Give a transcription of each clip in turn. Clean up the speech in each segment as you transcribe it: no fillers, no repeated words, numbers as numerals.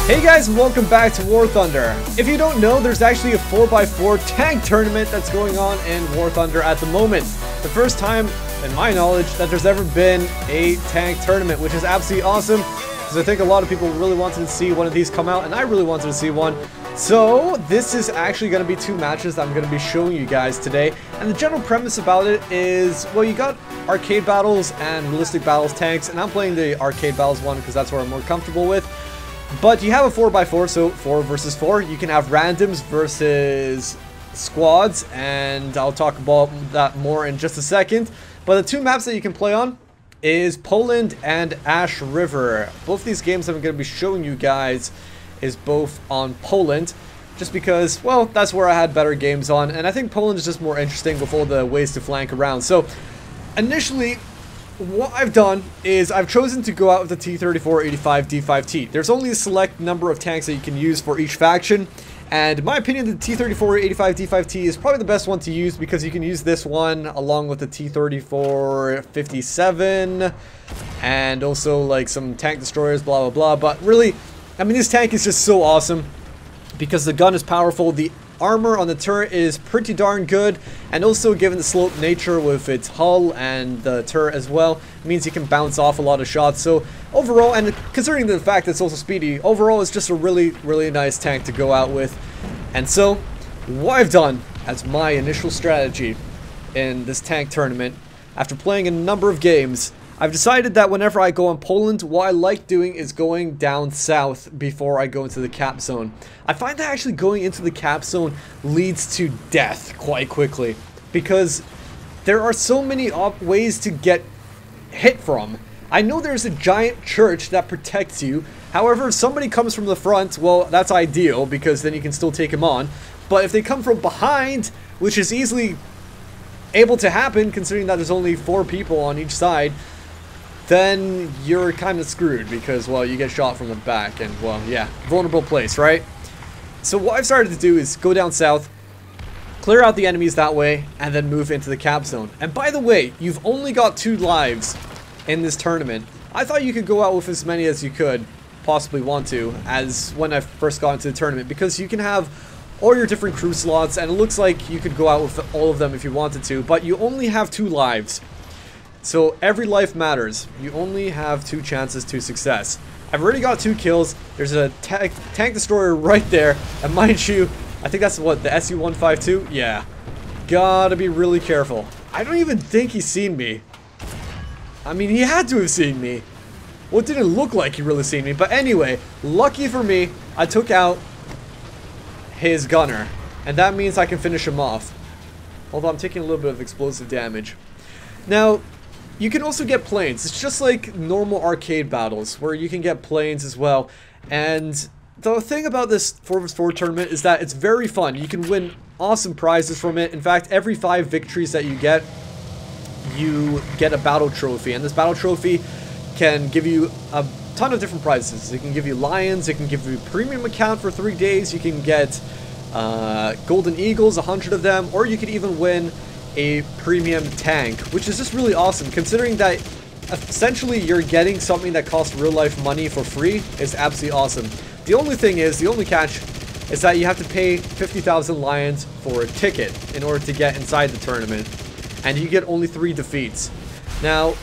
Hey guys, and welcome back to War Thunder. If you don't know, there's actually a 4x4 tank tournament that's going on in War Thunder at the moment. The first time, in my knowledge, that there's ever been a tank tournament, which is absolutely awesome, because I think a lot of people really wanted to see one of these come out, and I really wanted to see one. So, this is actually going to be two matches that I'm going to be showing you guys today, and the general premise about it is, well, you got arcade battles and realistic battles tanks, and I'm playing the arcade battles one because that's what I'm more comfortable with. But you have a 4x4, so 4 versus 4. You can have randoms versus squads, and I'll talk about that more in just a second. But the two maps that you can play on is Poland and Ash River. Both these games that I'm going to be showing you guys is both on Poland, just because, well, that's where I had better games on, and I think Poland is just more interesting with all the ways to flank around. So, initially, what I've done is I've chosen to go out with the T-34-85 D5T. There's only a select number of tanks that you can use for each faction, and in my opinion, the T-34-85 D5T is probably the best one to use because you can use this one along with the T-34-57 and also like some tank destroyers, blah blah blah. But really, I mean, this tank is just so awesome because the gun is powerful, the armor on the turret is pretty darn good, and also given the sloped nature with its hull and the turret as well, it means you can bounce off a lot of shots. So overall, and considering the fact that it's also speedy, overall it's just a really nice tank to go out with. And so what I've done as my initial strategy in this tank tournament, after playing a number of games, I've decided that whenever I go in Poland, what I like doing is going down south before I go into the cap zone. I find that actually going into the cap zone leads to death quite quickly, because there are so many ways to get hit from. I know there's a giant church that protects you. However, if somebody comes from the front, well, that's ideal, because then you can still take them on. But if they come from behind, which is easily able to happen considering that there's only 4 people on each side, then you're kind of screwed because, well, you get shot from the back and, well, yeah, vulnerable place, right? So what I've started to do is go down south, clear out the enemies that way, and then move into the cap zone. And by the way, you've only got 2 lives in this tournament. I thought you could go out with as many as you could possibly want to, as when I first got into the tournament, because you can have all your different crew slots, and it looks like you could go out with all of them if you wanted to, but you only have 2 lives. So every life matters. You only have 2 chances to success. I've already got 2 kills. There's a tank destroyer right there. And mind you, I think that's what, the SU-152? Yeah. Gotta be really careful. I don't even think he's seen me. I mean, he had to have seen me. Well, it didn't look like he really seen me. But anyway, lucky for me, I took out his gunner. And that means I can finish him off. Although I'm taking a little bit of explosive damage. Now, you can also get planes. It's just like normal arcade battles, where you can get planes as well. And the thing about this 4v4 tournament is that it's very fun. You can win awesome prizes from it. In fact, every 5 victories that you get a battle trophy. And this battle trophy can give you a ton of different prizes. It can give you lions, it can give you a premium account for 3 days, you can get golden eagles, 100 of them, or you could even win a premium tank, which is just really awesome considering that essentially you're getting something that costs real life money for free. Is absolutely awesome. The only thing is, the only catch is that you have to pay 50,000 lions for a ticket in order to get inside the tournament, and you get only 3 defeats. Now,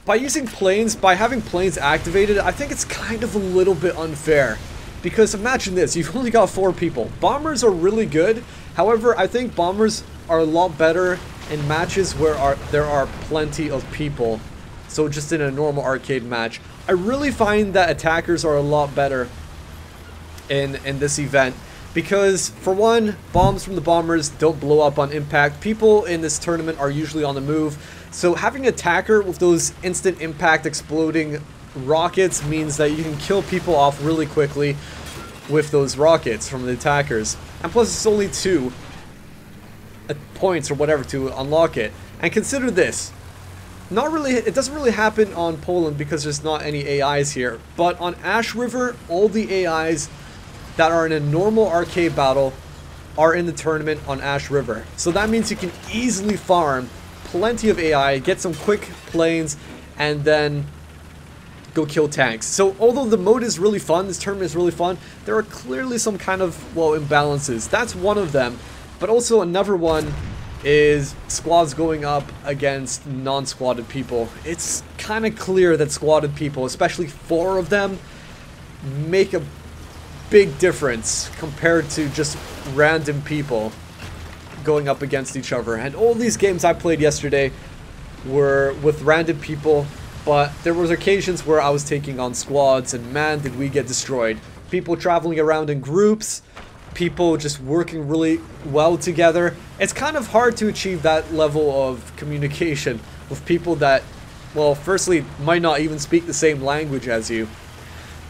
by using planes, by having planes activated, I think it's kind of a little bit unfair. Because imagine this, you've only got 4 people. Bombers are really good. However, I think bombers are a lot better in matches where there are plenty of people. So just in a normal arcade match. I really find that attackers are a lot better in this event. Because, for one, bombs from the bombers don't blow up on impact. People in this tournament are usually on the move. So having an attacker with those instant impact exploding rockets means that you can kill people off really quickly with those rockets from the attackers. And plus it's only 2 points or whatever to unlock it. And consider this. It doesn't really happen on Poland because there's not any AIs here. But on Ash River, all the AIs that are in a normal arcade battle are in the tournament on Ash River. So that means you can easily farm plenty of AI, get some quick planes, and then go kill tanks. So although the mode is really fun, this tournament is really fun, there are clearly some kind of, well, imbalances. That's one of them. But also another one is squads going up against non-squatted people. It's kind of clear that squatted people, especially 4 of them, make a big difference compared to just random people going up against each other. And all these games I played yesterday were with random people, but there was occasions where I was taking on squads, and man, did we get destroyed. People traveling around in groups, people just working really well together. It's kind of hard to achieve that level of communication with people that, well, firstly, might not even speak the same language as you.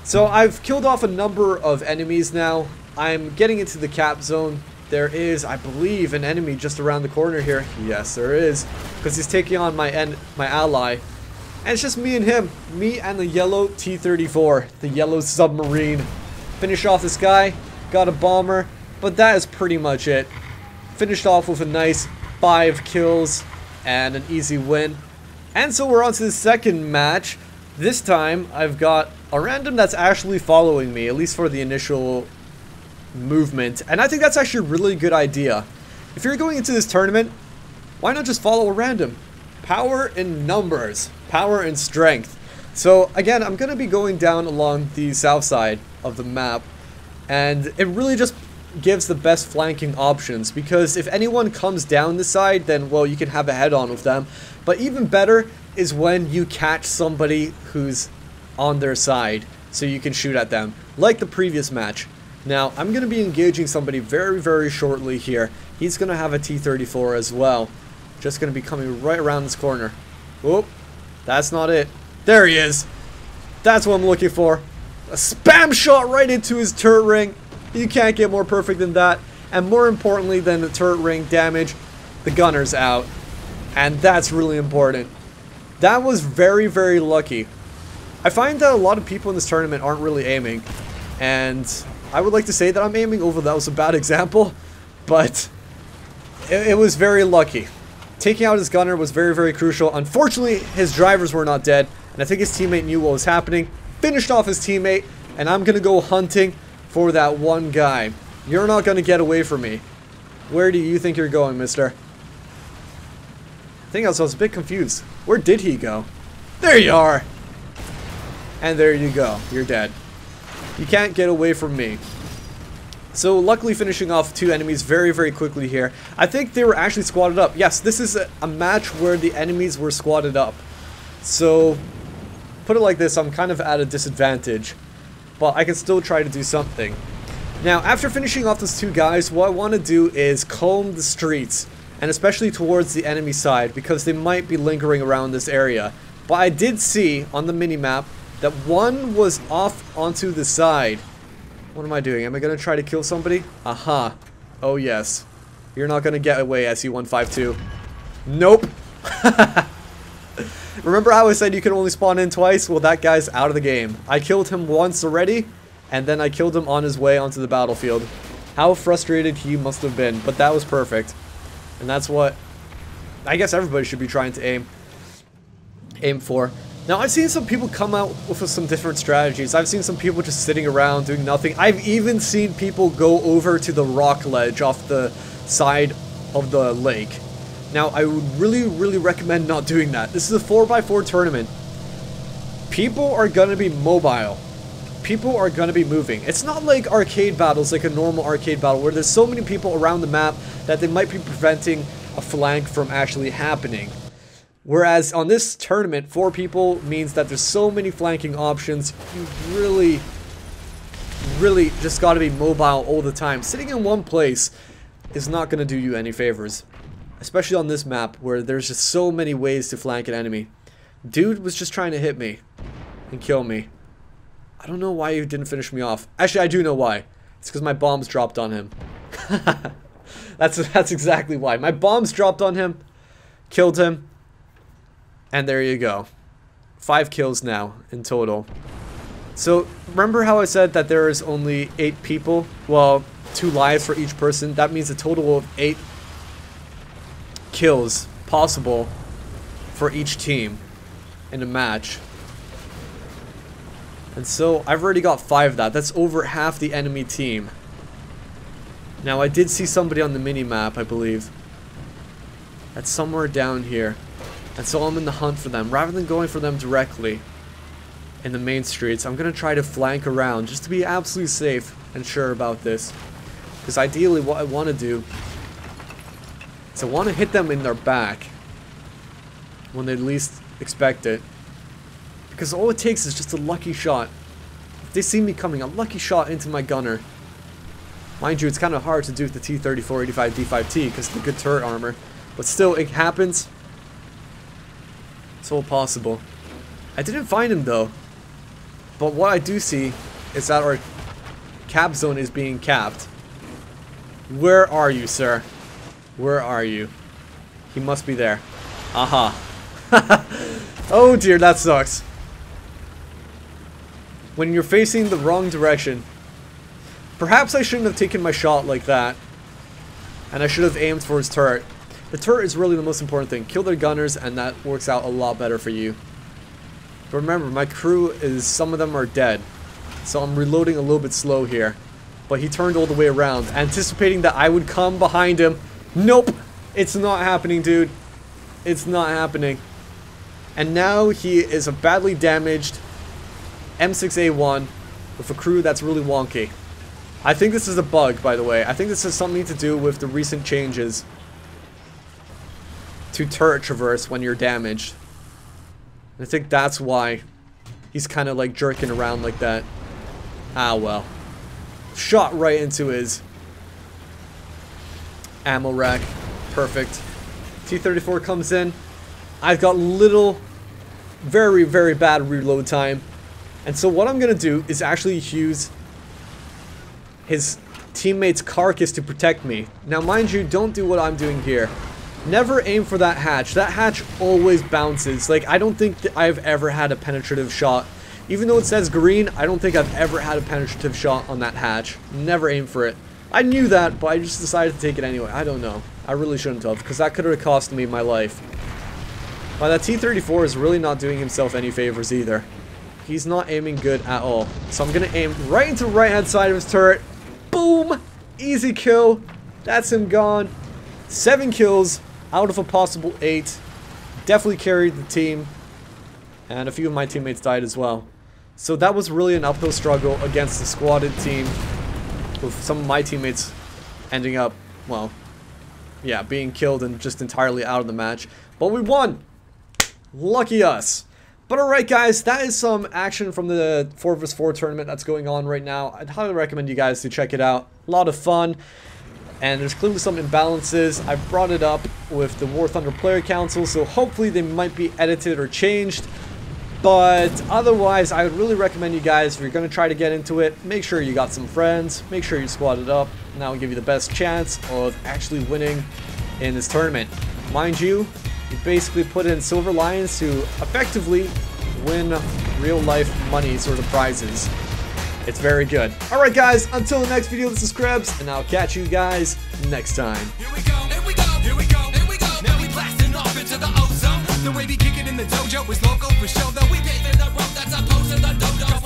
So I've killed off a number of enemies now. I'm getting into the cap zone. There is, I believe, an enemy just around the corner here. Yes, there is, because he's taking on my ally. And it's just me and him. Me and the yellow T-34, the yellow submarine. Finish off this guy. Got a bomber, but that is pretty much it. Finished off with a nice 5 kills and an easy win. And so we're on to the second match. This time I've got a random that's actually following me, at least for the initial movement. And I think that's actually a really good idea. If you're going into this tournament, why not just follow a random? Power in numbers, power in strength. So again, I'm going to be going down along the south side of the map. And it really just gives the best flanking options, because if anyone comes down the side, then, well, you can have a head-on with them. But even better is when you catch somebody who's on their side, so you can shoot at them, like the previous match. Now, I'm going to be engaging somebody very, very shortly here. He's going to have a T-34 as well. Just going to be coming right around this corner. Whoop, that's not it. There he is. That's what I'm looking for. A spam shot right into his turret ring. You can't get more perfect than that. And more importantly than the turret ring damage, the gunner's out. And that's really important. That was very, very lucky. I find that a lot of people in this tournament aren't really aiming. And I would like to say that I'm aiming, over that was a bad example. But it was very lucky. Taking out his gunner was very, very crucial. Unfortunately, his drivers were not dead. And I think his teammate knew what was happening. Finished off his teammate, and I'm gonna go hunting for that one guy. You're not gonna get away from me. Where do you think you're going, mister? I think I was a bit confused. Where did he go? There you are! And there you go. You're dead. You can't get away from me. So luckily finishing off 2 enemies very, very quickly here. I think they were actually squatted up. Yes, this is a match where the enemies were squatted up. So put it like this, I'm kind of at a disadvantage, but I can still try to do something. Now, after finishing off those 2 guys, what I want to do is comb the streets, and especially towards the enemy side, because they might be lingering around this area. But I did see on the minimap that one was off onto the side. What am I doing? Am I going to try to kill somebody? Aha. Oh yes. You're not going to get away, SC-152. Nope. Remember how I said you can only spawn in twice? Well, that guy's out of the game. I killed him once already, and then I killed him on his way onto the battlefield. How frustrated he must have been, but that was perfect. And that's what I guess everybody should be trying to aim for. Now, I've seen some people come out with some different strategies. I've seen some people just sitting around doing nothing. I've even seen people go over to the rock ledge off the side of the lake. Now, I would really, really recommend not doing that. This is a 4x4 tournament. People are going to be mobile. People are going to be moving. It's not like arcade battles, like a normal arcade battle, where there's so many people around the map that they might be preventing a flank from actually happening. Whereas on this tournament, 4 people means that there's so many flanking options. You really, really just got to be mobile all the time. Sitting in one place is not going to do you any favors. Especially on this map, where there's just so many ways to flank an enemy. Dude was just trying to hit me and kill me. I don't know why he didn't finish me off. Actually, I do know why. It's because my bombs dropped on him. That's exactly why. My bombs dropped on him, killed him, and there you go. 5 kills now in total. So, remember how I said that there is only 8 people? Well, 2 lives for each person. That means a total of 8 kills possible for each team in a match. And so I've already got 5 of that. That's over half the enemy team. Now I did see somebody on the mini-map, I believe. That's somewhere down here. And so I'm in the hunt for them. Rather than going for them directly in the main streets, I'm going to try to flank around just to be absolutely safe and sure about this. Because ideally what I want to do is I want to hit them in their back when they least expect it. Because all it takes is just a lucky shot. If they see me coming, a lucky shot into my gunner. Mind you, it's kind of hard to do with the T-34, 85D5T because of the good turret armor. But still, it happens. It's all possible. I didn't find him though. But what I do see is that our cap zone is being capped. Where are you, sir? Where are you? He must be there. Aha. Oh dear, that sucks. When you're facing the wrong direction. Perhaps I shouldn't have taken my shot like that. And I should have aimed for his turret. The turret is really the most important thing. Kill their gunners and that works out a lot better for you. But remember, my crew is, some of them are dead. So I'm reloading a little bit slow here. But he turned all the way around, anticipating that I would come behind him. Nope! It's not happening, dude. It's not happening. And now he is a badly damaged M6A1 with a crew that's really wonky. I think this is a bug, by the way. I think this has something to do with the recent changes to turret traverse when you're damaged. I think that's why he's kind of like jerking around like that. Ah, well. Shot right into his ammo rack. Perfect. T-34 comes in. I've got little, very, very bad reload time. And so what I'm going to do is actually use his teammate's carcass to protect me. Now, mind you, don't do what I'm doing here. Never aim for that hatch. That hatch always bounces. Like, I don't think that I've ever had a penetrative shot. Even though it says green, I don't think I've ever had a penetrative shot on that hatch. Never aim for it. I knew that, but I just decided to take it anyway. I don't know. I really shouldn't have, because that could have cost me my life. But that T-34 is really not doing himself any favors either. He's not aiming good at all. So I'm going to aim right into the right-hand side of his turret. Boom! Easy kill. That's him gone. 7 kills out of a possible 8. Definitely carried the team. And a few of my teammates died as well. So that was really an uphill struggle against the squatted team, with some of my teammates ending up, well, yeah, being killed and just entirely out of the match. But we won! Lucky us. But alright guys, that is some action from the 4vs4 tournament that's going on right now. I'd highly recommend you guys to check it out. A lot of fun. And there's clearly some imbalances. I brought it up with the War Thunder Player Council, so hopefully they might be edited or changed. But otherwise, I would really recommend you guys, if you're going to try to get into it, make sure you got some friends, make sure you squatted up, and that will give you the best chance of actually winning in this tournament. Mind you, you basically put in silver lions to effectively win real life money sort of prizes. It's very good. Alright guys, until the next video, this is Krebs, and I'll catch you guys next time. Here we go, here we go, here we go, here we go. Now we blasting off into the ozone. The way we kick it in the dojo is local for show, though we paving the road that's opposed to the dodo.